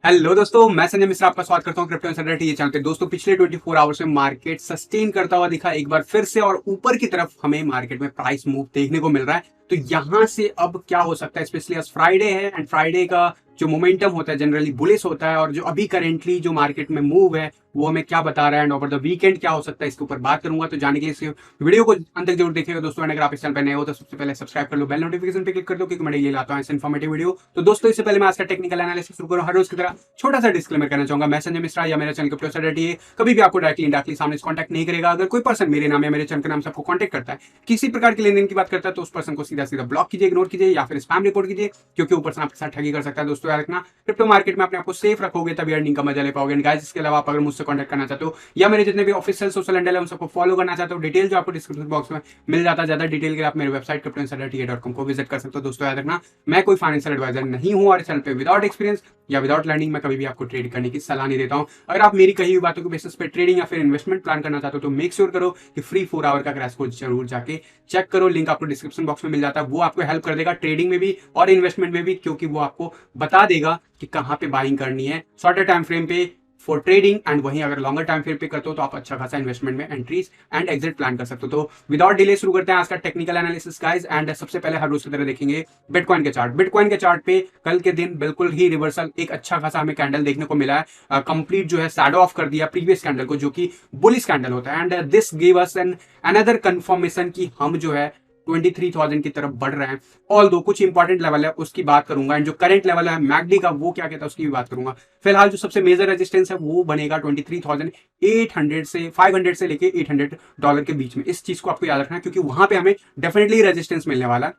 Hello दोस्तों, मैं संजय मिश्रा आपका स्वागत करता हूं क्रिप्टो इनसाइडर ये चैनल पे। दोस्तों, पिछले 24 आवर्स में मार्केट सस्टेन करता हुआ दिखा एक बार फिर से और ऊपर की तरफ हमें मार्केट में प्राइस मूव देखने को मिल रहा है। तो यहां से अब क्या हो सकता है, स्पेशली आज फ्राइडे है एंड फ्राइडे का जो मोमेंटम होता है जनरली बुलिश होता है और जो अभी करेंटली जो मार्केट में मूव है वो हमें क्या बता रहा है एंड ओवर द वीकेंड क्या हो सकता है, इसके ऊपर बात करूंगा। तो जाने के लिए इस वीडियो को अंत तक जरूर देखिएगा दोस्तों। अगर आप इस चैनल पर नए हो तो सबसे पहले सब्सक्राइब कर लो, बेल नोटिफिकेशन पे क्लिक कर दो क्योंकि मैं डेली लाता हूं ऐसे इन्फॉर्मेटिव वीडियो। तो दोस्तों, इससे पहले मैं आज का टेक्निकल एनालिसिस शुरू करूं हर रोज की तरह छोटा सा डिस्क्लेमर करना चाहूंगा। मैं संजय मिश्रा या मेरा चैनल क्रिप्टो इनसाइडर कभी भी आपको डायरेक्टली सामने कॉन्टैक्ट नहीं करेगा। अगर कोई पर्सन मेरे नाम या मेरे चैनल के नाम से आपको कॉन्टैक्ट करता है, किसी प्रकार के लेन देन की बात करता है, तो उस पर्सन को सीधा सीधा ब्लॉक कीजिए, इग्नोर कीजिए या फिर स्पैम रिपोर्ट कीजिए, क्योंकि ऊपर से आपके साथ ठगी कर सकता है। दोस्तों याद रखना, क्रिप्टो मार्केट में अपने आपको सेफ रखोगे तभी अर्निंग का मजा ले पाओगे। गाइस, इसके अलावा आप अगर मुझसे कॉन्टैक्ट करना चाहते हो या मेरे जितने भी ऑफिशियल सोशल हैंडल है उन सबको फॉलो करना चाहते हो, डिटेल जो आपको डिस्क्रिप्शन बॉक्स में मिल जाता है। ज्यादा डिटेल के लिए आप मेरे वेबसाइट cryptoinsider.com को विजिट कर सकते हो। दोस्तों याद रखना, मैं कोई फाइनेंशियल एडवाइजर नहीं हूं और इस चैनल पे विदाउट एक्सपीरियंस या विदाउट लर्निंग मैं कभी भी आपको ट्रेड करने की सलाह नहीं देता हूं। अगर आप मेरी कही हुई बातों के बेसिस पे ट्रेडिंग या फिर इन्वेस्टमेंट प्लान करना चाहते हो तो मेक श्योर करो कि फ्री 4 आवर का क्रैश कोर्स जरूर जाके चेक करो। लिंक आपको डिस्क्रिप्शन बॉक्स में मिल जाता है, वो आपको हेल्प कर देगा ट्रेडिंग में भी और इन्वेस्टमेंट में भी, क्योंकि वो आपको बता देगा कि कहां पे बाइंग करनी है शॉर्टर टाइम फ्रेम पे फॉर ट्रेडिंग एंड वहीं अगर लॉन्गर टाइम फ्रेम पे करते हो तो आप अच्छा खासा इन्वेस्टमेंट में एंट्रीज एंड एग्जिट प्लान कर सकते हो। तो विदाउट डिले शुरू करते हैं आज का टेक्निकल एनालिसिस गाइस। एंड सबसे पहले हर रोज की तरह देखेंगे बिटकॉइन के चार्ट। बिटकॉइन के चार्ट पे कल के दिन बिल्कुल ही रिवर्सल एक अच्छा खासा हमें कैंडल देखने को मिला है। कंप्लीट जो है शैडो ऑफ कर दिया प्रीवियस कैंडल को, जो कि बुलिश कैंडल होता है। And this give us an another confirmation कि हम जो है 23,000 की तरफ बढ़ रहे हैं। ऑल दो कुछ इंपॉर्टेंट लेवल है उसकी बात करूंगा एंड जो करंट लेवल है मैकडी का वो क्या कहता है उसकी भी बात करूंगा। फिलहाल जो सबसे मेजर रेजिस्टेंस है वो बनेगा 23,800 से 500 से लेके $800 के बीच में। इस चीज को आपको याद रखना है क्योंकि वहां पे हमें डेफिनेटली रेजिस्टेंस मिलने वाला है।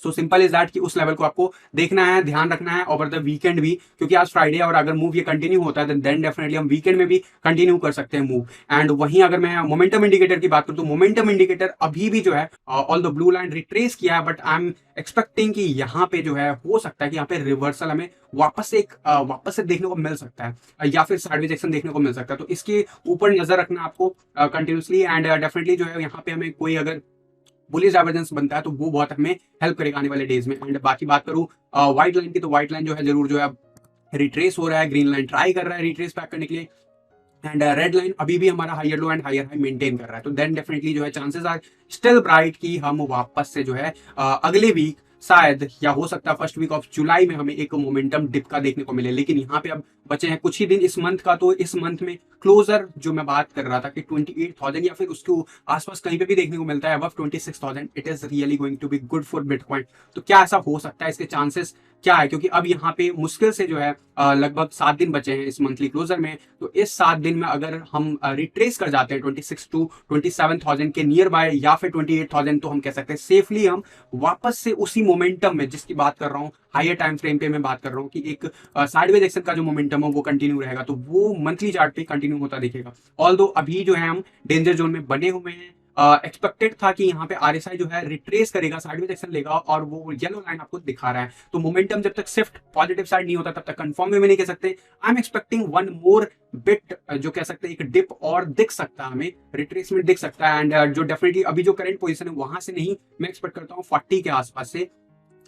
सो सिंपल इज दैट कि उस लेवल को आपको देखना है, ध्यान रखना है ओवर द वीकेंड भी, क्योंकि आज फ्राइडे और अगर मूव ये कंटिन्यू होता है देन डेफिनेटली हम वीकेंड में भी कंटिन्यू कर सकते हैं मूव। एंड वहीं अगर मैं मोमेंटम इंडिकेटर की बात करूं तो मोमेंटम इंडिकेटर अभी भी जो है all the blue line retrace किया है, बट आई एम एक्सपेक्टिंग कि यहाँ पे जो है हो सकता है कि यहाँ पे रिवर्सल हमें वापस से देखने को मिल सकता है या फिर साइडवेज एक्शन देखने को मिल सकता है। तो इसके ऊपर नजर रखना आपको कंटिन्यूसली एंड डेफिनेटली जो है यहाँ पे हमें कोई अगर बुलिश डाइवर्जेंस बनता है तो वो बहुत हमें हेल्प करेगा आने वाले डेज में। एंड बाकी बात करूं व्हाइट लाइन की, तो व्हाइट लाइन जो है जरूर जो है रिट्रेस हो रहा है, ग्रीन लाइन ट्राई कर रहा है रिट्रेस पैक करने के लिए एंड रेड लाइन अभी भी हमारा higher low and higher high maintain कर रहा है। तो देन डेफिनेटली जो है चांसेस आर स्टिल ब्राइट कि हम वापस से जो है अगले वीक शायद या हो सकता है फर्स्ट वीक ऑफ जुलाई में हमें एक मोमेंटम डिप का देखने को मिले। लेकिन यहाँ पे अब बचे हैं कुछ ही दिन इस मंथ का, तो इस मंथ में क्लोजर जो मैं बात कर रहा था कि 28,000 या फिर उसके आसपास कहीं पे भी देखने को मिलता है above 26,000, it is really going to be good for bitcoin. तो क्या ऐसा हो सकता है, इसके चांसेस क्या है, क्योंकि अब यहाँ पे मुश्किल से जो है लगभग 7 दिन बचे हैं इस मंथली क्लोजर में। तो इस 7 दिन में अगर हम रिट्रेस कर जाते हैं 26 टू 27,000 के नियर बाय या फिर 28,000, तो हम कह सकते हैं सेफली हम वापस से उसी मोमेंटम में जिसकी बात कर रहा हूँ हायर टाइम फ्रेम पे मैं बात कर रहा हूँ कि एक साइडवेज एक्शन का जो मोमेंटम है वो कंटिन्यू रहेगा, तो वो मंथली चार्ट पे कंटिन्यू होता दिखेगा। ऑल्दो अभी जो है हम डेंजर जोन में बने हुए हैं। एक्सपेक्टेड था कि यहाँ पे आरएसआई जो है रिट्रेस करेगा, साइडवेज एक्शन लेगा और वो येलो लाइन आपको दिखा रहा है। तो मोमेंटम जब तक शिफ्ट पॉजिटिव साइड नहीं होता तब तक कंफर्म में नहीं कह सकते। I am expecting one more bit जो कह सकते हैं एक डिप और दिख सकता है, हमें रिट्रेसमेंट दिख सकता है। एंड जो डेफिनेटली अभी जो करंट पोजीशन है वहां से नहीं, मैं एक्सपेक्ट करता हूँ 40 के आसपास से।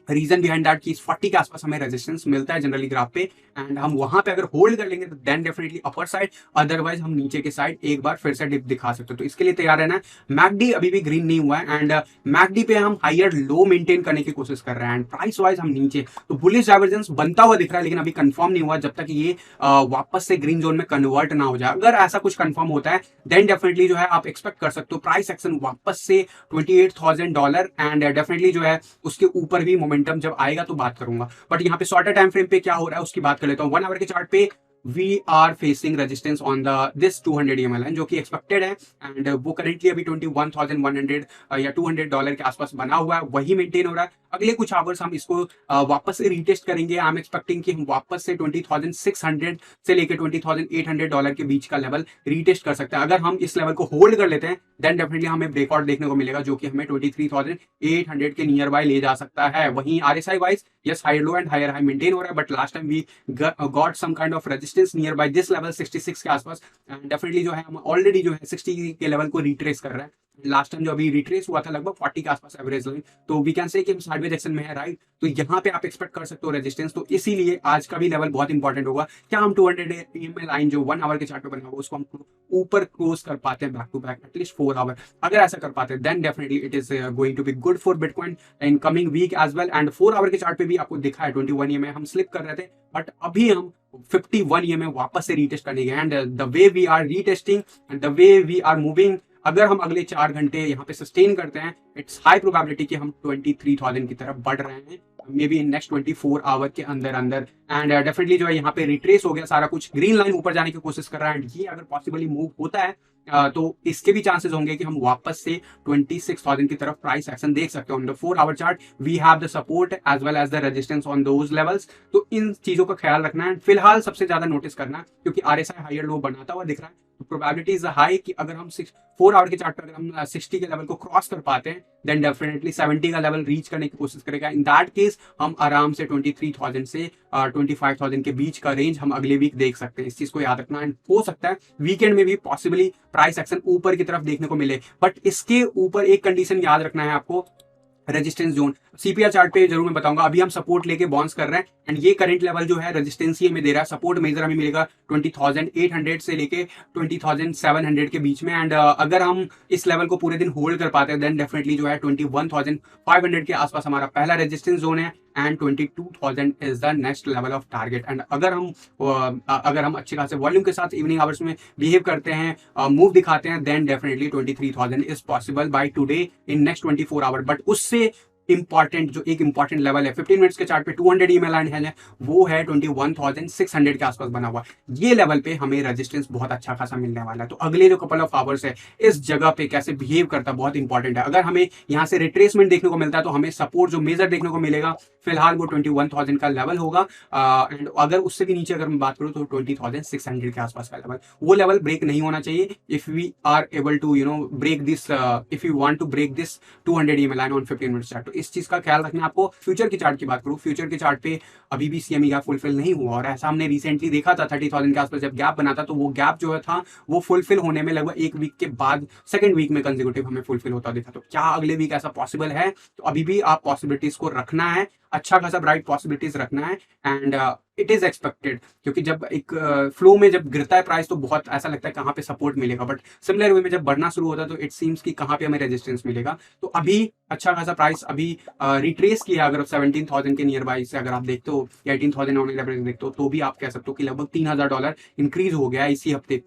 रीजन बिहाइंड दैट कि 40 के आसपास हमें रेजिस्टेंस मिलता है जनरली ग्राफ पे एंड हम वहां पे अगर होल्ड कर लेंगे तो then definitely upper side, otherwise हम नीचे के साइड एक बार फिर से डिप दिखा सकते हो। तो इसके लिए तैयार रहना है। मैकडी अभी भी ग्रीन नहीं हुआ है एंड मैकडी पे हम हायर लो मेंटेन करने की कोशिश कर रहे हैं एंड प्राइस वाइज हम नीचे, तो बुलिश डाइवर्जेंस बनता हुआ दिख रहा है लेकिन अभी कंफर्म नहीं हुआ जब तक ये वापस से ग्रीन जोन में कन्वर्ट ना हो जाए। अगर ऐसा कुछ कंफर्म होता है देन डेफिनेटली जो है आप एक्सपेक्ट कर सकते हो प्राइस एक्शन वापस से $28,000 एंड डेफिनेटली जो है उसके ऊपर भी मोमेंटम जब आएगा तो बात करूंगा। बट यहाँ पे शॉर्टर टाइम फ्रेम पे क्या हो रहा है उसकी बात कर लेता हूँ। 1 आवर के चार्ट पे we are facing resistance on the this 200 EMA line जो कि एक्सपेक्टेड है एंड वो करेंटली अभी 21,100 या $200 के आसपास बना हुआ है, वही मेंटेन हो रहा है। अगले कुछ आवर्स हम इसको वापस से रीटेस्ट करेंगे। आई एम एक्सपेक्टिंग कि हम वापस से 20,600 से लेकर $20,800 के बीच का लेवल रीटेस्ट कर सकते हैं। अगर हम इस लेवल को होल्ड कर लेते हैं देन डेफिनेटली हमें ब्रेकआउट देखने को मिलेगा जो कि हमें 23,800 के नियर बाय ले जा सकता है। वहीं RSI wise yes higher low and higher high maintain हो रहा है, but last time we got some kind of resistance near by this level 66 के आसपास एंड डेफिनेटली जो है हम ऑलरेडी जो है 60 के लेवल को रिट्रेस कर रहे हैं। लास्ट टाइम जो अभी रिट्रेस हुआ था लगभग 40 के आसपास एवरेज लाइन, तो वी कैन से कि हम साइडवेज एक्शन में है, राइट। तो यहाँ पे आप एक्सपेक्ट कर सकते हो रेजिस्टेंस, तो इसीलिए आज का भी लेवल बहुत इंपॉर्टेंट होगा। क्या हम 200 EMA लाइन जो 1 आवर के चार्ट पे बना हुआ उसको हम ऊपर क्लोज कर पाते हैं back to back at least 4 hour, अगर ऐसा कर पाते हैं then definitely it is going to be good for bitcoin in coming week as well. And 4 hour के चार्ट पे भी आपको दिखा है 21 EMA हम स्लिप कर रहे थे, बट अभी हम 51 EMA वापस से रीटेस्ट करने गए। And the way we are retesting and the way we are moving, अगर हम अगले 4 घंटे यहाँ पे सस्टेन करते हैं, इट्स हाई प्रोबेबिलिटी कि हम 23,000 की तरफ बढ़ रहे हैं maybe in next 24 hour के अंदर अंदर। एंड डेफिनेटली जो है यहाँ पे रिट्रेस हो गया सारा कुछ, ग्रीन लाइन ऊपर जाने की कोशिश कर रहा है, एंड ये अगर पॉसिबली मूव होता है तो इसके भी चांसेस होंगे कि हम वापस से 26,000 की तरफ प्राइस एक्शन देख सकते हैं। On the 4 hour chart we have the support as well as the resistance on those levels, तो इन चीजों का ख्याल रखना है। फिलहाल सबसे ज्यादा नोटिस करना है क्योंकि RSI हायर लो बनाता हुआ दिख रहा है, तो प्रोबेबिलिटी इज हाई कि अगर हम 4 आवर के चार्ट पर अगर हम 60 के लेवल को क्रॉस कर पाते हैं देन डेफिनेटली 70 का लेवल रीच करने की कोशिश करेगा। इन दैट केस हम आराम से 23,000 से 25,000 के बीच का रेंज हम अगले वीक देख सकते हैं, इस चीज को याद रखना। एंड हो सकता है वीकेंड में भी पॉसिबली प्राइस एक्शन ऊपर की तरफ देखने को मिले, बट इसके ऊपर एक कंडीशन याद रखना है आपको, रेजिस्टेंस जोन। CPR चार्ट पे जरूर मैं बताऊंगा, अभी हम सपोर्ट लेके बाउंस कर रहे हैं एंड ये करंट लेवल जो है रेजिस्टेंस ही हमें दे रहा है, सपोर्ट मेजर हमें मिलेगा 20,800 से लेके 20,700 के बीच में। एंड अगर हम इस लेवल को पूरे दिन होल्ड कर पाते हैं देन डेफिनेटली जो है 21,500 के आसपास हमारा पहला रेजिस्टेंस जोन है and 22,000 is the next level of target. And अगर हम अच्छे खासे वॉल्यूम के साथ इवनिंग आवर्स में बिहेव करते हैं, मूव दिखाते हैं, then definitely 23,000 is possible by today in next 24 hour. But उससे इंपॉर्टेंट जो एक इंपॉर्टेंट लेवल है 15 मिनट्स के चार्ट पे 200 EMA लाइन है, वो है 21,600 के आसपास बना हुआ। ये लेवल पे हमें रेजिस्टेंस बहुत अच्छा खासा मिलने वाला है, तो अगले जो कपल ऑफ आवर्स है इस जगह पे कैसे बिहेव करता है बहुत इंपॉर्टेंट है। अगर हमें यहाँ से रिट्रेसमेंट देखने को मिलता है तो हमें सपोर्ट जो मेजर देखने को मिलेगा फिलहाल वो 21,000 का लेवल होगा, एंड अगर उससे भी नीचे अगर मैं बात करूँ तो 20,600 के आसपास का लेवल, वो लेवल ब्रेक नहीं होना चाहिए। If we are able to break this, if you want to break this 200 EMA line on 15 minutes chart, तो इस चीज का ख्याल रखना है आपको। फ्यूचर की चार्ट की बात करूँ, फ्यूचर के चार्ट पे अभी भी CME गैप फुलफिल नहीं हुआ, और ऐसा हमने रिसेंटली देखा था 30,000 के आसपास जब गैप बना था, तो वो गैप जो था वो फुलफिल होने में लगभग एक वीक के बाद सेकंड वीक में कंसेक्यूटिव हमें फुलफिल होता दिखा। तो क्या अगले वीक ऐसा पॉसिबल है? तो अभी भी आप पॉसिबिलिटीज को रखना है, अच्छा खासा ब्राइट पॉसिबिलिटीज रखना है। एंड इट इज एक्सपेक्टेड, क्योंकि जब एक फ्लो में जब गिरता है प्राइस तो बहुत ऐसा लगता है कहाँ पे सपोर्ट मिलेगा, बट सिमिलर वे में जब बढ़ना शुरू होता है तो इट सीम्स कि कहाँ पे हमें रेजिस्टेंस मिलेगा। तो अभी अच्छा खासा प्राइस अभी रिट्रेस किया, अगर 17,000 के नियर बाई से अगर आप देखते हो या 18,000 ऑन एवरेज देखते हो, तो भी आप कह सकते हो कि लगभग $3,000 इंक्रीज हो गया इसी हफ्ते।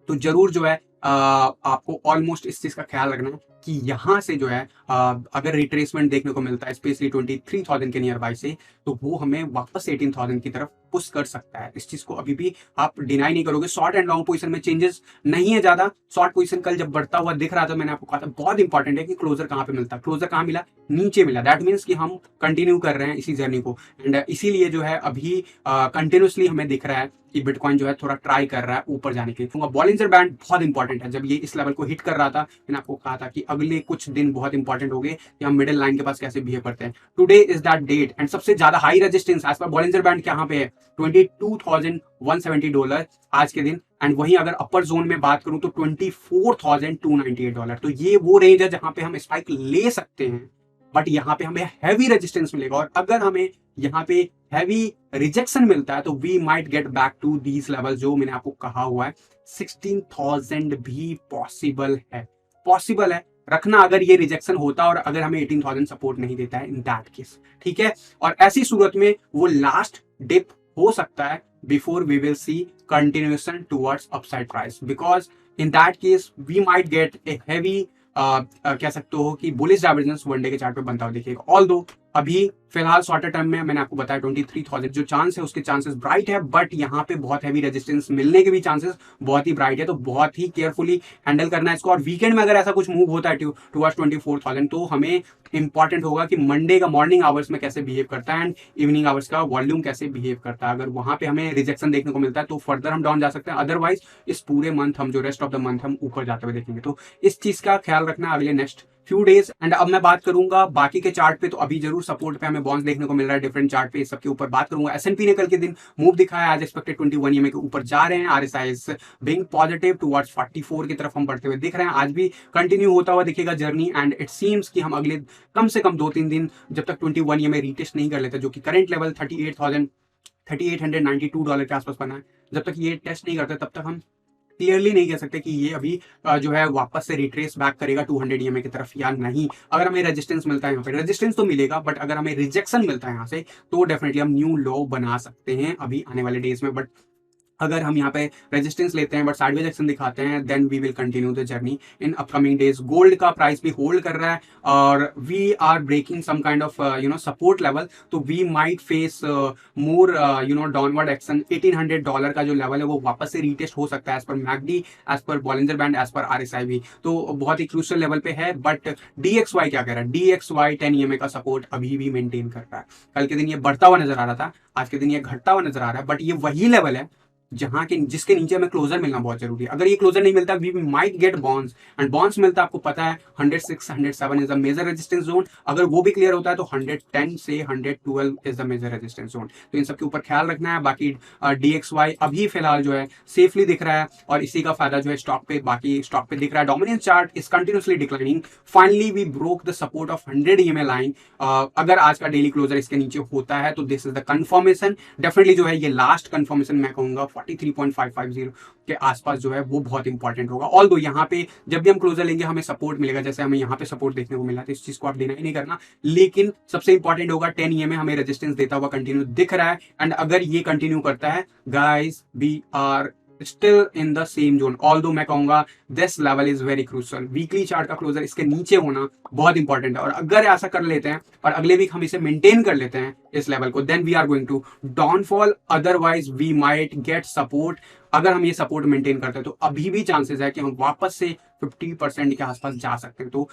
तो जरूर जो है आपको ऑलमोस्ट इस चीज का ख्याल रखना है कि यहाँ से जो है अगर रिट्रेसमेंट देखने को मिलता है स्पेशली 23,000 के नियर बाई से, तो वो हमें वापस 18,000 की तरफ पुश कर सकता है। इस चीज को अभी भी आप डिनाई नहीं करोगे। शॉर्ट एंड लॉन्ग पोजीशन में चेंजेस नहीं है ज्यादा। शॉर्ट पोजीशन कल जब बढ़ता हुआ दिख रहा था, मैंने आपको कहा था बहुत इंपॉर्टेंट है कि क्लोजर कहाँ पे मिलता है। क्लोजर कहाँ मिला? नीचे मिला। दैट मीन्स कि हम कंटिन्यू कर रहे हैं इसी जर्नी को, एंड इसीलिए जो है अभी कंटिन्यूसली हमें दिख रहा है कि बिटकॉइन जो है थोड़ा ट्राई कर रहा है ऊपर जाने के लिए। बॉलिंजर बैंड बहुत इंपॉर्टेंट है। जब ये इस लेवल को हिट कर रहा था, मैंने आपको कहा था कि अगले कुछ दिन बहुत इंपॉर्टेंट हो गए कि हम मिडिल लाइन के पास कैसे बिहेव करते हैं। Today is that date, and सबसे ज्यादा हाई रेजिस्टेंस एज पर बॉलिंजर बैंड कहाँ पे है? $22,170 आज के दिन। एंड वहीं अगर अपर जोन में बात करूं तो $24,298। तो ये वो रेंज है जहां पे हम स्पाइक ले सकते हैं, बट यहाँ पे हमें हैवी रेजिस्टेंस मिलेगा, और अगर हमें यहाँ पे हैवी रिजेक्शन मिलता है तो we might get back to these level जो मैंने आपको कहा हुआ है। 16,000 भी पॉसिबल है रखना अगर ये रिजेक्शन होता और अगर हमें 18,000 सपोर्ट नहीं देता है इन दैट केस, ठीक है। और ऐसी सूरत में वो लास्ट डिप हो सकता है before we will see continuation towards upside price, because in that case we might get a heavy कह सकते हो कि बुलिश डाइवर्जेंस वनडे के चार्ट पे बनता हुआ देखिएगा। ऑल्दो अभी फिलहाल शॉर्टर टर्म में मैंने आपको बताया 23,000 जो चांस है उसके चांसेस ब्राइट है, बट यहाँ पे बहुत हैवी रेजिस्टेंस मिलने के भी चांसेस बहुत ही ब्राइट है। तो बहुत ही केयरफुली हैंडल करना है इसको। और वीकेंड में अगर ऐसा कुछ मूव होता है टुवर्ड्स 24,000, तो हमें इंपॉर्टेंट होगा कि मंडे का मॉर्निंग आवर्स में कैसे बिहेव करता है एंड इवनिंग आवर्स का वॉल्यूम कैसे बिहेव करता है। अगर वहां पे हमें रिजेक्शन देखने को मिलता है तो फर्दर हम डाउन जा सकते हैं, अदरवाइज इस पूरे मंथ हम जो रेस्ट ऑफ द मंथ हम ऊपर जाते हुए देखेंगे। तो इस चीज का ख्याल रखना अगले नेक्स्ट फ्यू डेज। एंड अब मैं बात करूंगा बाकी के चार्ट पे, तो अभी जरूर सपोर्ट पे हमें बाउंस देखने को मिल रहा है डिफरेंट चार्ट पे, सबके ऊपर बात करूंगा। एसएनपी ने कल के दिन मूव दिखाया, एज एक्सपेक्टेड 21 ईएमए के ऊपर जा रहे हैं। आरएसआई बीइंग पॉजिटिव टुवर्ड्स 44 की तरफ हम बढ़ते हुए दिख रहे हैं, आज भी कंटिन्यू होता हुआ दिखेगा जर्नी। एंड इट सीम्स कि हम अगले कम से कम 2-3 दिन जब तक 21 ईएमए रीटेस्ट नहीं कर लेते, जो कि करंट लेवल $38,892 के आसपास बना है, जब तक ये टेस्ट नहीं करते तब तक हम क्लियरली नहीं कह सकते कि ये अभी जो है वापस से रिट्रेस बैक करेगा 200 ईएमए की तरफ या नहीं। अगर हमें रेजिस्टेंस मिलता है यहाँ पे, रेजिस्टेंस तो मिलेगा, बट अगर हमें रिजेक्शन मिलता है यहाँ से तो डेफिनेटली हम न्यू लो बना सकते हैं अभी आने वाले डेज में। बट अगर हम यहाँ पे रेजिस्टेंस लेते हैं बट साइडवेज एक्शन दिखाते हैं, then we will continue the journey in upcoming days. Gold का प्राइस भी होल्ड कर रहा है और we are breaking some kind of support level, तो we might face more downward action. $1800 का जो लेवल है वो वापस से रीटेस्ट हो सकता है, एज पर मैकडी, एज पर बॉलिंजर बैंड, एज पर आरएसआई भी, तो बहुत ही क्रूशियल लेवल पे है। बट DXY क्या कह रहा है, DXY 10 EMA का सपोर्ट अभी भी मेंटेन कर रहा है। कल के दिन ये बढ़ता हुआ नजर आ रहा था, आज के दिन ये घटता हुआ नजर आ रहा है, बट ये वही लेवल है जिसके नीचे हमें क्लोजर मिलना बहुत जरूरी है। अगर ये क्लोजर नहीं मिलता, we might get bounce, and bounce मिलता आपको पता है 106 107 is the major resistance zone. अगर वो भी क्लियर होता है तो 110 से 112 is the major resistance zone. तो इन सब के ऊपर ख्याल रखना है। बाकी DXY अभी फिलहाल जो है सेफली दिख रहा है और इसी का फायदा जो है स्टॉक पे, बाकी स्टॉक पे दिख रहा है। Dominance chart is continuously declining, finally we broke the support of 100 EMA line. अगर आज का डेली क्लोजर इसके नीचे होता है तो this is the confirmation, definitely जो है ये लास्ट कंफर्मेशन मैं कहूंगा 43.550 के आसपास जो है वो बहुत इंपॉर्टेंट होगा। ऑल्दो यहाँ पे जब भी हम क्लोजर लेंगे हमें सपोर्ट मिलेगा, जैसे हमें यहाँ पे सपोर्ट देखने को मिला, तो इस चीज को आप डिनाई नहीं करना। लेकिन सबसे इंपॉर्टेंट होगा 10 EMA हमें रेजिस्टेंस देता हुआ कंटिन्यू दिख रहा है, एंड अगर ये कंटिन्यू करता है guys, we are still in the same zone. Although मैं कहूंगा this level is very crucial, weekly chart का क्लोजर इसके नीचे होना बहुत इंपॉर्टेंट है। और अगर ऐसा कर लेते हैं और अगले वीक हम इसे मेंटेन कर लेते हैं इस लेवल को, then we are going to downfall, otherwise we might get support. अगर हम ये सपोर्ट मेंटेन करते हैं तो अभी भी चांसेस है कि हम वापस से 50% के आसपास जा सकते हैं। तो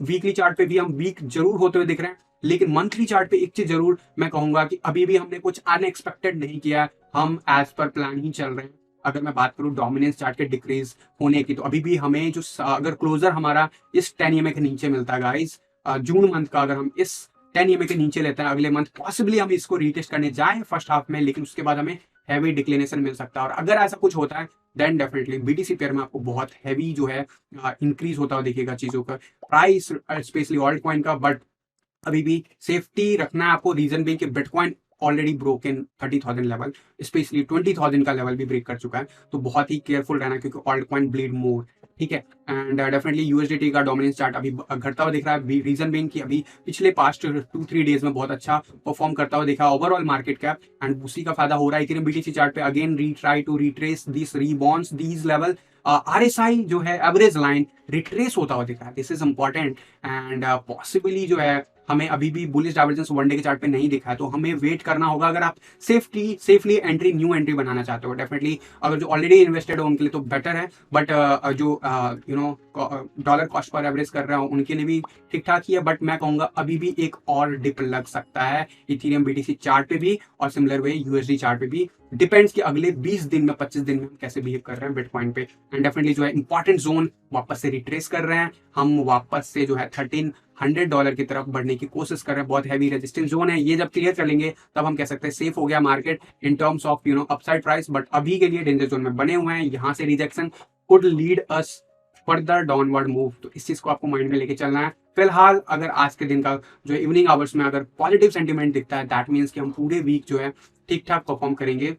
वीकली चार्ट पे भी हम वीक जरूर होते हुए दिख रहे हैं, लेकिन मंथली चार्ट पे एक चीज जरूर मैं कहूंगा कि अभी भी हमने कुछ अनएक्सपेक्टेड नहीं किया, हम एज पर प्लान ही चल रहे हैं। अगर मैं बात करूं डोमिनेंस चार्ट के डिक्रीज होने की, तो अभी भी हमें जो अगर क्लोजर हमारा इस 10 EMA के नीचे मिलता है गाइस, जून मंथ का अगर हम इस 10 EMA के नीचे लेते हैं, अगले मंथ पॉसिबली हम इसको रीटेस्ट करने जाए फर्स्ट हाफ में, लेकिन उसके बाद हमें हैवी डिक्लिनेशन मिल सकता है। और अगर ऐसा कुछ होता है देन डेफिनेटली BTC पेयर में आपको बहुत हैवी जो है इंक्रीज होता हुआ दिखेगा चीजों का प्राइस, स्पेशली ऑल्ट कॉइन का। बट अभी भी सेफ्टी रखना है आपको, रीजन भी कि bitcoin already broken 30,000 level, specially 20,000 का लेवल भी ब्रेक कर चुका है, तो बहुत ही केयरफुल रहना क्योंकि ऑल्ट कॉइन ब्लीड मोर, ठीक है। एंड डेफिनेटली USDT का डोमिनेंस चार्ट अभी घटता हुआ दिख रहा है, रीजन बीइंग कि अभी पिछले पास्ट 2-3 डेज में बहुत अच्छा परफॉर्म करता हुआ देखा ओवरऑल मार्केट कैप, एंड उसी का फायदा हो रहा है। इथेरियम BTC चार्ट पे again try to retrace this rebounds these level. RSI जो है एवरेज लाइन रिट्रेस होता हुआ दिख रहा है, this is important. And possibly जो है हमें अभी भी बुलिश डाइवर्जेंस वनडे के चार्ट पे नहीं दिखा है, तो हमें वेट करना होगा। अगर आप सेफली न्यू एंट्री बनाना चाहते हो, डेफिनेटली अगर जो ऑलरेडी इन्वेस्टेड हो उनके लिए तो बेटर है, बट जो डॉलर कॉस्ट पर एवरेज कर रहा हूँ उनके लिए भी ठीक ठाक ही है। बट मैं कहूंगा अभी भी एक और डिप लग सकता है इथेरियम BTC चार्ट पे भी, और सिमिलर वे USD चार्ट पे भी। डिपेंड्स कि अगले 20 दिन में 25 दिन में हम कैसे बिहेव कर रहे हैं बिटकॉइन पे। एंड डेफिनेटली जो है इंपॉर्टेंट जोन वापस से रिट्रेस कर रहे हैं, हम वापस से जो है $1,300 की तरफ बढ़ने की कोशिश कर रहे हैं। बहुत हैवी रेजिस्टेंस जोन है, ये जब क्लियर कर लेंगे तब हम कह सकते हैं सेफ हो गया market in terms of upside price. But अभी के लिए डेंजर जोन में बने हुए हैं, यहाँ से rejection could lead us further downward move, तो इस चीज को आपको माइंड में लेके चलना है। फिलहाल अगर आज के दिन का जो इवनिंग आवर्स में अगर पॉजिटिव सेंटीमेंट दिखता है, दैट मीन्स कि हम पूरे वीक जो है ठीक ठाक परफॉर्म करेंगे,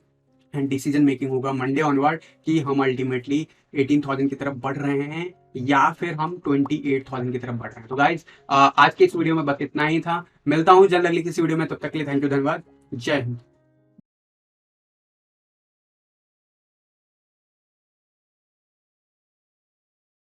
एंड डिसीजन मेकिंग होगा मंडे ऑनवर्ड कि हम अल्टीमेटली 18,000 की तरफ बढ़ रहे हैं या फिर हम 28,000 की तरफ बढ़ रहे हैं। तो गाइज आज के इस वीडियो में बस इतना ही था, मिलता हूं जल्द अगली किसी वीडियो में, तब तक के लिए थैंक यू, धन्यवाद, जय हिंद।